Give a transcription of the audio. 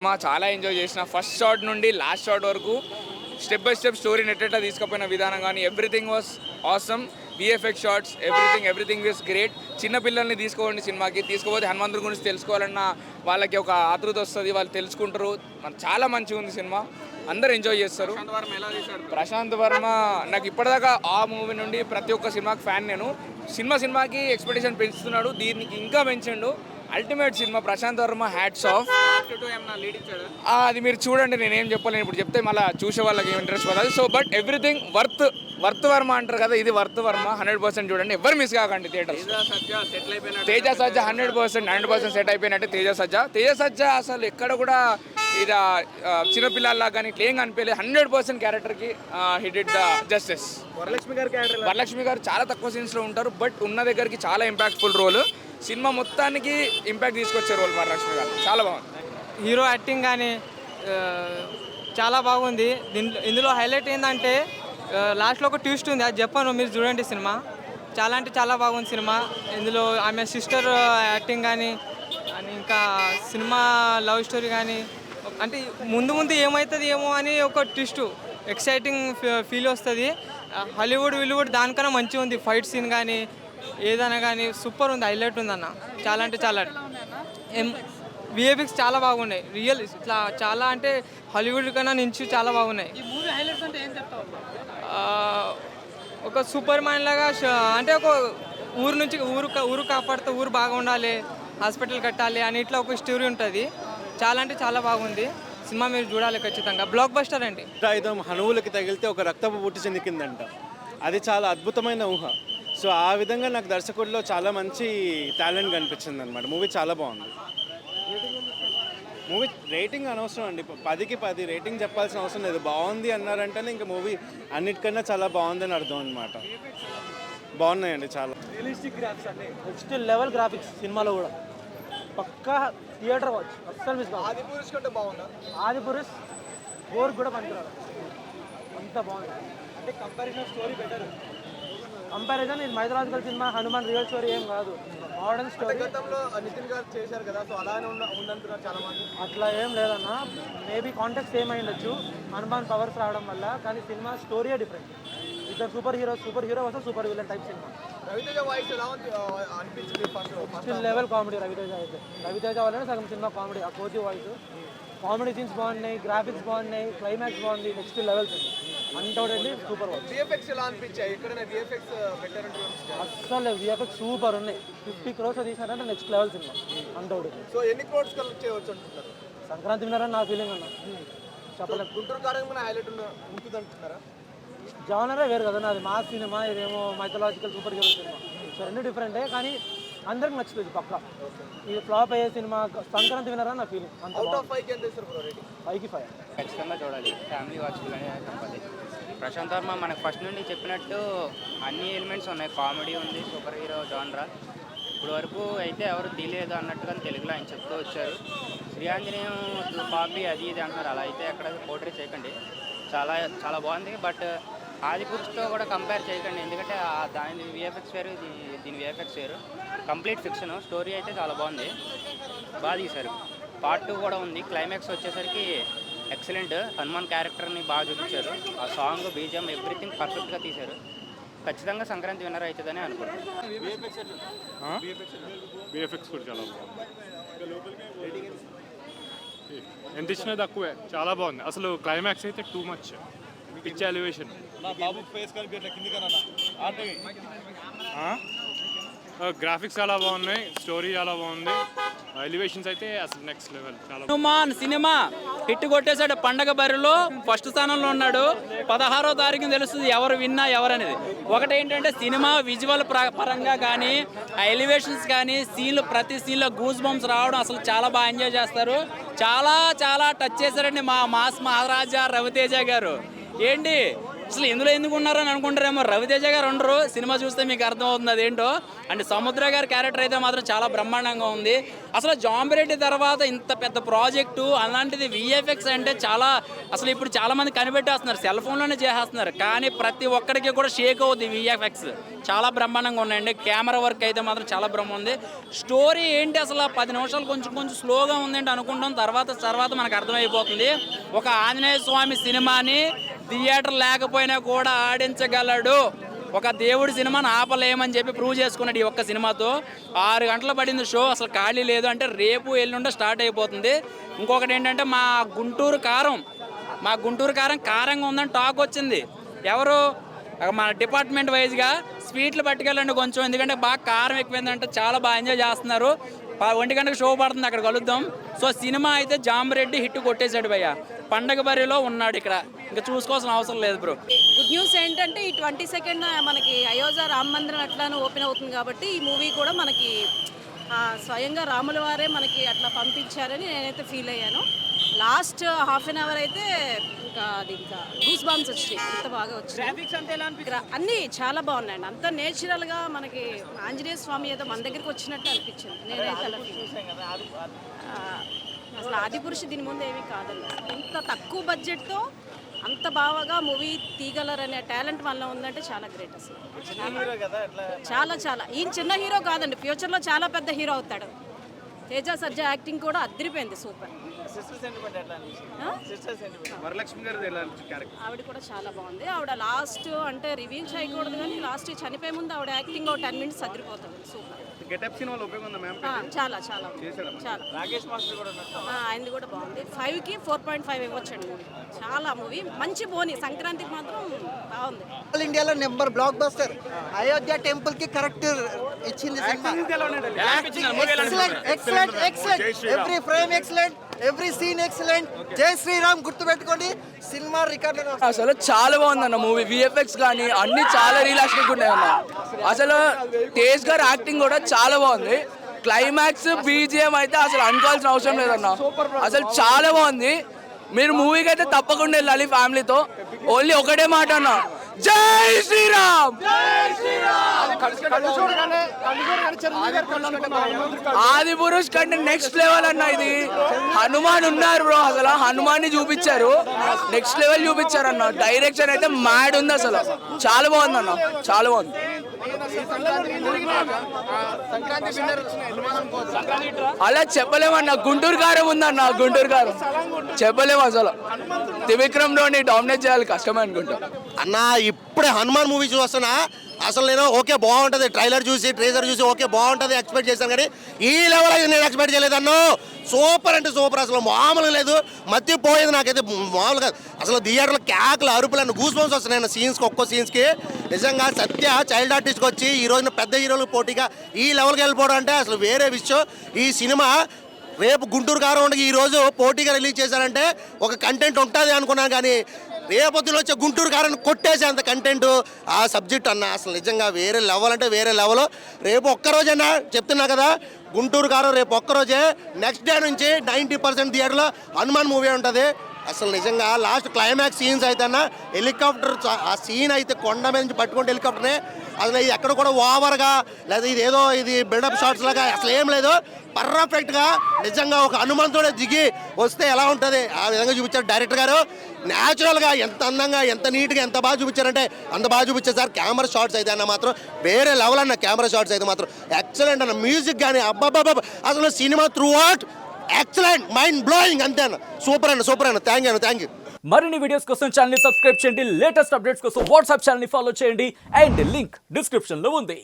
చాలా ఎంజాయ్ చేసిన first shot నుండి లాస్ట్ షాట్ వరకు స్టెప్ బై స్టెప్ స్టోరీని ఎట్లా తీసుకుపోయిన విధానం కానీ everything was awesome. VFX shorts everything is great. చిన్న పిల్లల్ని తీసుకోండి సినిమాకి, తీసుకుపోతే హనుమంతుడి గురించి తెలుసుకోవాలన్న వాళ్ళకి ఒక ఆతృత వస్తుంది, వాళ్ళు తెలుసుకుంటారు. చాలా మంచిగా ఉంది సినిమా, అందరు ఎంజాయ్ చేస్తారు. ప్రశాంత్ వర్మ నాకు ఇప్పటిదాకా ఆ మూవీ నుండి ప్రతి ఒక్క సినిమాకి ఫ్యాన్. నేను సినిమాకి ఎక్స్పెక్టేషన్ పెంచుతున్నాడు, దీనికి ఇంకా పెంచండు. Ultimate cinema. Prashanth Varma hats off. అది మీరు చూడండి, నేనేం చెప్పలేను, ఇప్పుడు చెప్తే మళ్ళీ చూసే వాళ్ళకి ఏం ఇంట్రెస్ట్ పడాలి. So but everything worth Varma అంటారు కదా, ఇది వర్త్ వర్మ 100% చూడండి, ఎవరు మిస్ కాకండి థియేటర్. తేజ సజ్జ 100% సెట్ అయిపోయినట్టే. తేజ సజ్జ అసలు ఎక్కడ కూడా ఇది చిన్నపిల్లల్లా కానీ ఇట్లా ఏం కనిపించలేదు. 100% క్యారెక్టర్కి hit it the justice. Varalakshmi గారు చాలా తక్కువ సీన్స్లో ఉంటారు, బట్ ఉన్న దగ్గరికి చాలా ఇంపాక్ట్ఫుల్ రోల్. సినిమా మొత్తానికి ఇంపాక్ట్ తీసుకొచ్చే రోల్ వరలక్ష్మి గారు, చాలా బాగుంది. హీరో యాక్టింగ్ కానీ చాలా బాగుంది. ఇందులో హైలైట్ ఏంటంటే లాస్ట్లో ఒక ట్విస్ట్ ఉంది, అది చెప్పాను, మీరు చూడండి. సినిమా చాలా అంటే చాలా బాగుంది సినిమా. ఇందులో ఆమె సిస్టర్ యాక్టింగ్ కానీ ఇంకా సినిమా లవ్ స్టోరీ కానీ అంటే ముందు ఏమవుతుంది ఏమో అని ఒక ట్విస్ట్, ఎక్సైటింగ్ ఫీల్ వస్తుంది. హాలీవుడ్ దానికన్నా మంచిగా ఉంది. ఫైట్ సీన్ కానీ ఏదైనా కానీ సూపర్ ఉంది, హైలైట్ ఉంది అన్న. చాలా అంటే చాలా విఎఫ్ఎక్స్ చాలా బాగున్నాయి. రియల్ ఇట్లా చాలా అంటే హాలీవుడ్ కన్నా నుంచి చాలా బాగున్నాయి. ఒక సూపర్ మ్యాన్ లాగా అంటే ఒక ఊరు కాపాడుతూ ఊరు బాగా ఉండాలి, హాస్పిటల్ కట్టాలి అని ఇట్లా ఒక స్టోరీ ఉంటుంది. చాలా అంటే చాలా బాగుంది సినిమా, మీరు చూడాలి ఖచ్చితంగా. బ్లాక్ బస్టర్ అండి. ఆయుధం హనువులకి తగిలితే ఒక రక్తపు పుట్టి చెందికిందంట, అది చాలా అద్భుతమైన ఊహ. సో ఆ విధంగా నాకు దర్శకుడిలో చాలా మంచి టాలెంట్ కనిపించింది అనమాట. మూవీ చాలా బాగుంది. మూవీ రేటింగ్ అనవసరం అండి, 10కి 10 రేటింగ్ చెప్పాల్సిన అవసరం లేదు. బాగుంది అన్నారంటేనే ఇంకా మూవీ అన్నిటికన్నా చాలా బాగుందని అర్థం అనమాట. బాగున్నాయండి చాలా. రియలిస్టిక్ గ్రాఫిక్స్ అండి, నెక్స్ట్ లెవెల్ గ్రాఫిక్స్ సినిమాలో కూడా పక్కా థియేటర్ వాచ్, అస్సలు మిస్ కాదు. ఆదిపురుష్ కంటే బాగుందా? ఆదిపురుష్ బోర్ కూడా పనికిరాదు, అంత బాగుంది. అంటే కంపారిజన్ స్టోరీ బెటర్. కంపారిజన్ ఇది mythological cinema, Hanuman real story ఏం కాదు, మోడర్న్ స్టోరీ. గతంలో నితిన్ గారు చేశారు కదా, సో అలానే ఉందంటున్నారు చాలా మంది. అట్లా ఏం లేదన్న, మేబీ కాంటెక్స్ట్ ఏమైండొచ్చు హనుమాన్ పవర్స్ రావడం వల్ల, కానీ సినిమా స్టోరీయే డిఫరెంట్. ఇద్దరు సూపర్ హీరో వస్తే super villain type cinema. Ravi Teja voice ఎలా అనిపించింది? ఫస్ట్ లెవెల్ కామెడీ రవితేజ వల్లనే సగం సినిమా కామెడీ. ఆ కోతి వాయిస్, కామెడీ సీన్స్ బాగున్నాయి, గ్రాఫిక్స్ బాగున్నాయి, క్లైమాక్స్ బాగుంది, next level cinema. Undoubtedly super watch. VFX ఎలా అనిపించాయి? ఎక్కడైనా విఎఫ్ఎక్స్ బెటర్ అంటే అస్సలు విఎఫ్ఎక్స్ సూపర్ ఉన్నాయి. 50 crores తీసినారంటే next level cinema undoubtedly. So ఎన్ని క్రోడ్స్ కలెక్ట్ చేయవచ్చు అంటున్నారు? సంక్రాంతి విన్నారని నా ఫీలింగ్ అన్న, చెప్పలేదు. గుంటూరు కారంగా హైలైట్ ఉంటుంది అంటున్నారా? జానరే వేరు కదా, అది మాస్ సినిమా, ఇదేమో mythological super hero cinema. So రెండు డిఫరెంటే, కానీ అందరికి నచ్చుతుంది పక్కా. ఇది ఫ్లాప్ అయ్యే సినిమా సంక్రాంతి వినరా నా ఫీలింగ్. అవుట్ ఆఫ్ 5 ఎంత ఇస్తారు బ్రో రేటింగ్? 5కి 5 ఖచ్చితంగా చూడాలి, ఫ్యామిలీ వాచ్గానే తప్పది. ప్రశాంత్ వర్మ మనకు ఫస్ట్ నుండి చెప్పినట్టు అన్ని ఎలిమెంట్స్ ఉన్నాయి. కామెడీ ఉంది, సూపర్ హీరో జానరా. ఇప్పుడు వరకు అయితే ఎవరు తీయలేదు అన్నట్టుగా తెలుగులో ఆయన చెప్తూ వచ్చారు. శ్రీ ఆంజనేయం కాపీ అది ఇది అంటున్నారు, అలా అయితే ఎక్కడ పోర్ట్రేట్ చేయకండి. చాలా చాలా బాగుంది, బట్ ఆదిపురుషుతో కూడా కంపేర్ చేయకండి, ఎందుకంటే దాని విఎఫ్ఎక్స్ వేరు, దీని విఎఫ్ఎక్స్ వేరు. Complete fiction. స్టోరీ అయితే చాలా బాగుంది, బాగా తీశారు. పార్ట్ 2 కూడా ఉంది. క్లైమాక్స్ వచ్చేసరికి ఎక్సలెంట్. హనుమాన్ క్యారెక్టర్ని బాగా చూపించారు. ఆ సాంగ్, బీజిఎం, ఎవ్రీథింగ్ పర్ఫెక్ట్గా తీశారు. ఖచ్చితంగా సంక్రాంతి విన్నర్ అవుతుందని అనుకుంటున్నాను. విఎఫ్ఎక్స్ కూడా చాలా బాగుంది. ఎంత ఇచ్చినా తక్కువే, చాలా బాగుంది. అసలు క్లైమాక్స్ అయితే too much, pitch elevation. Graphics చాలా బాగున్నాయి, స్టోరీ చాలా బాగుంది, ఎలివేషన్స్ అయితే అసలు నెక్స్ట్ లెవెల్. చాలా హనుమాన్ సినిమా హిట్ కొట్టేశాడు. పండగ బరిలో ఫస్ట్ స్థానంలో ఉన్నాడు. 16వ తారీఖున తెలుస్తుంది ఎవరు విన్నా ఎవరనేది. ఒకటి ఏంటంటే సినిమా విజువల్ పరంగా కానీ, ఆ ఎలివేషన్స్ కానీ, సీన్లు ప్రతి సీన్లో గూస్ బంప్స్ రావడం అసలు చాలా బాగా ఎంజాయ్ చేస్తారు. చాలా చాలా టచ్ చేశారండి మా మాస్ మహారాజా రవితేజ గారు. ఏంటి అసలు ఇందులో ఎందుకు ఉన్నారని అనుకుంటారేమో, రవితేజ గారు ఉండరు, సినిమా చూస్తే మీకు అర్థమవుతుంది అదేంటో. అండ్ సముద్ర గారి క్యారెక్టర్ అయితే మాత్రం చాలా బ్రహ్మాండంగా ఉంది. అసలు జాంబిరెడ్డి తర్వాత ఇంత పెద్ద ప్రాజెక్టు అలాంటిది విఎఫ్ఎక్స్ అంటే చాలా, అసలు ఇప్పుడు చాలా మంది కనిపెట్టేస్తున్నారు, సెల్ ఫోన్లోనే చేసేస్తున్నారు, కానీ ప్రతి ఒక్కరికి కూడా షేక్ అవుద్ది విఎఫ్ఎక్స్. చాలా బ్రహ్మాండంగా ఉన్నాయండి. కెమెరా వర్క్ అయితే మాత్రం చాలా బ్రహ్మ ఉంది. స్టోరీ ఏంటి అసలు 10 నిమిషాలు కొంచెం స్లోగా ఉందంటే అనుకుంటాం, తర్వాత మనకు అర్థమైపోతుంది. ఒక ఆంజనేయ స్వామి సినిమాని థియేటర్ లేకపోయినా కూడా ఆడించగలడు, ఒక దేవుడి సినిమాని ఆపలేమని చెప్పి ప్రూవ్ చేసుకున్నాడు ఈ ఒక్క సినిమాతో. 6 గంటలు పడింది షో, అసలు ఖాళీ లేదు. అంటే రేపు ఎల్లుండి స్టార్ట్ అయిపోతుంది. ఇంకొకటి ఏంటంటే మా గుంటూరు కారం కారంగా ఉందని టాక్ వచ్చింది. ఎవరు మన డిపార్ట్మెంట్ వైజ్గా స్వీట్లు పట్టుకెళ్ళండి కొంచెం, ఎందుకంటే బాగా కారం ఎక్కువైందంటే చాలా బాగా ఎంజాయ్ చేస్తున్నారు. 1 గంటకు షో పడుతుంది, అక్కడ కలుద్దాం. సో సినిమా అయితే జాంబిరెడ్డి హిట్ కొట్టేశాడు భయ్య, పండగ బరిలో ఉన్నాడు ఇక్కడ, ఇంకా చూసుకోవాల్సిన అవసరం లేదు బ్రో. గుడ్ న్యూస్ ఏంటంటే ఈ 22nd మనకి అయోధ్య రామ మందిరం అట్లానే ఓపెన్ అవుతుంది కాబట్టి ఈ మూవీ కూడా మనకి స్వయంగా రాముల వారే మనకి అట్లా పంపించారని నేనైతే ఫీల్ అయ్యాను. లాస్ట్ హాఫ్ అన్ అవర్ అయితే ఇంకా గూస్ బాంబ్స్ వచ్చాయి, అంత బాగా వచ్చాయి. అన్నీ చాలా బాగున్నాయండి, అంత నేచురల్గా మనకి ఆంజనేయ స్వామి ఏదో మన దగ్గరికి వచ్చినట్టు అనిపించింది. నేనైతే అలా అసలు ఆదిపురుషు దీని ముందు ఏమీ కాదండి. ఇంత తక్కువ బడ్జెట్తో అంత బాగా మూవీ తీయగలరనే టాలెంట్ వల్ల ఉందంటే చాలా గ్రేట్. అసలు చాలా ఈయన చిన్న హీరో కాదండి, ఫ్యూచర్లో చాలా పెద్ద హీరో అవుతాడు. తేజ సజ్జా యాక్టింగ్ కూడా అదిరిపోయింది, సూపర్. ఆవిడ కూడా చాలా బాగుంది. ఆవిడ లాస్ట్ అంటే రివీల్ చేయకూడదు కానీ లాస్ట్ చనిపోయే ముందు ఆవిడ యాక్టింగ్ 10 minutes అదిరిపోతుంది, సూపర్. చాలా ఆయనది కూడా బాగుంది. 5కి 4.5 ఇవ్వచ్చండి మూవీ. చాలా మూవీ మంచి బోని, సంక్రాంతికి మాత్రం బాగుంది. ఆల్ ఇండియాలో number blockbuster. Ayodhya temple కి కరెక్ట్ ఇచ్చింది cinema. Excellent, every frame excellent, every scene excellent. Jai Shriram గుర్తుపెట్టుకోండి, సినిమా రికార్డ్. అసలు చాలా బాగుందన్న మూవీ, విఎఫ్ఎక్స్ కానీ అన్ని చాలా రియలిస్టిక్ ఉన్నాయన్న. అసలు తేజ్ గారు యాక్టింగ్ కూడా చాలా బాగుంది. క్లైమాక్స్ బీజిఎం అయితే అసలు అనుకోవాల్సిన అవసరం లేదన్న, అసలు చాలా బాగుంది. మీరు మూవీకి అయితే తప్పకుండా వెళ్ళాలి ఫ్యామిలీతో. ఓన్లీ ఒకటే మాట అన్న, జై శ్రీరామ్. ఆది పురుష్ కంటే నెక్స్ట్ లెవెల్ అన్న ఇది. హనుమాన్ ఉన్నారు బ్రో, అసలు హనుమాన్ ని చూపించారు, నెక్స్ట్ లెవెల్ చూపించారు అన్న. డైరెక్షన్ అయితే మ్యాడ్ ఉంది, అసలు చాలా బాగుంది అన్న, చాలా బాగుంది. అలా చెప్పలేమన్నా, గుంటూరు కారం ఉందన్న, గుంటూరు కారం చెప్పలేము అసలు. త్రివిక్రమ్ లోని డామినేట్ చేయాలి కష్టమే అనుకుంటా అన్న. ఇప్పుడే హనుమాన్ మూవీ చూస్తున్నా, అసలు నేను ఓకే బాగుంటుంది, ట్రైలర్ చూసి ట్రేజర్ చూసి ఓకే బాగుంటుంది ఎక్స్పెక్ట్ చేశాను, కానీ ఈ లెవెల్ అయితే నేను ఎక్స్పెక్ట్ చేయలేదన్ను. సూపర్ అంటే సూపర్, అసలు మామూలుగా లేదు, మర్చిపోయేది నాకైతే మామూలుగా. అసలు థియేటర్లో కేకలు అరుపులు అన్న గూస్ బంప్స్ వస్తున్నాయి సీన్స్కి, ఒక్కో సీన్స్కి. నిజంగా సత్య చైల్డ్ ఆర్టిస్ట్కి వచ్చి ఈ రోజున పెద్ద హీరోలకు పోటీగా ఈ లెవెల్కి వెళ్ళిపోవడం అంటే అసలు వేరే విషయం. ఈ సినిమా రేపు గుంటూరు కారం ఉండగా ఈరోజు పోటీగా రిలీజ్ చేశారంటే ఒక కంటెంట్ ఉంటుంది అనుకున్నాను, కానీ రేపొద్దున వచ్చే గుంటూరు కారం కొట్టేసే అంత కంటెంట్ ఆ సబ్జెక్ట్ అన్న. అసలు నిజంగా వేరే లెవెల్ అంటే వేరే లెవెల్. రేపు ఒక్కరోజన్నా చెప్తున్నా కదా, గుంటూరు కారం రేపు ఒక్కరోజే. నెక్స్ట్ డే నుంచి 90% థియేటర్లో హనుమాన్ మూవీ ఉంటుంది. అసలు నిజంగా లాస్ట్ క్లైమాక్స్ సీన్స్ అయితే అన్న, హెలికాప్టర్ ఆ సీన్ అయితే కొండ మీద నుంచి పట్టుకుంటే హెలికాప్టర్ని, అసలు ఇది ఎక్కడ కూడా ఓవర్గా లేదా ఇది బిల్డప్ షాట్స్ లాగా అసలు ఏం లేదు. పర్ఫెక్ట్గా నిజంగా ఒక హనుమంతుడే దిగి వస్తే ఎలా ఉంటుంది ఆ విధంగా చూపించారు డైరెక్టర్ గారు. న్యాచురల్గా ఎంత అందంగా, ఎంత నీట్గా, ఎంత బాగా చూపించారంటే అంత బాగా చూపించారు సార్. కెమెరా షాట్స్ అయితే అన్న మాత్రం వేరే లెవెల్ అన్న. కెమెరా షాట్స్ అయితే మాత్రం ఎక్సలెంట్ అన్న. మ్యూజిక్ కానీ అబ్బాబ్బా, అసలు cinema through out excellent, mind blowing అంతే అన్న. సూపర్ అన్న. Thank you. మరిన్ని వీడియోస్ కోసం ఛానల్ ని సబ్స్క్రైబ్ చేయండి, లేటెస్ట్ అప్డేట్స్ కోసం వాట్సాప్ ఛానల్ ని ఫాలో చేయండి, అండ్ లింక్ డిస్క్రిప్షన్ లో ఉంది.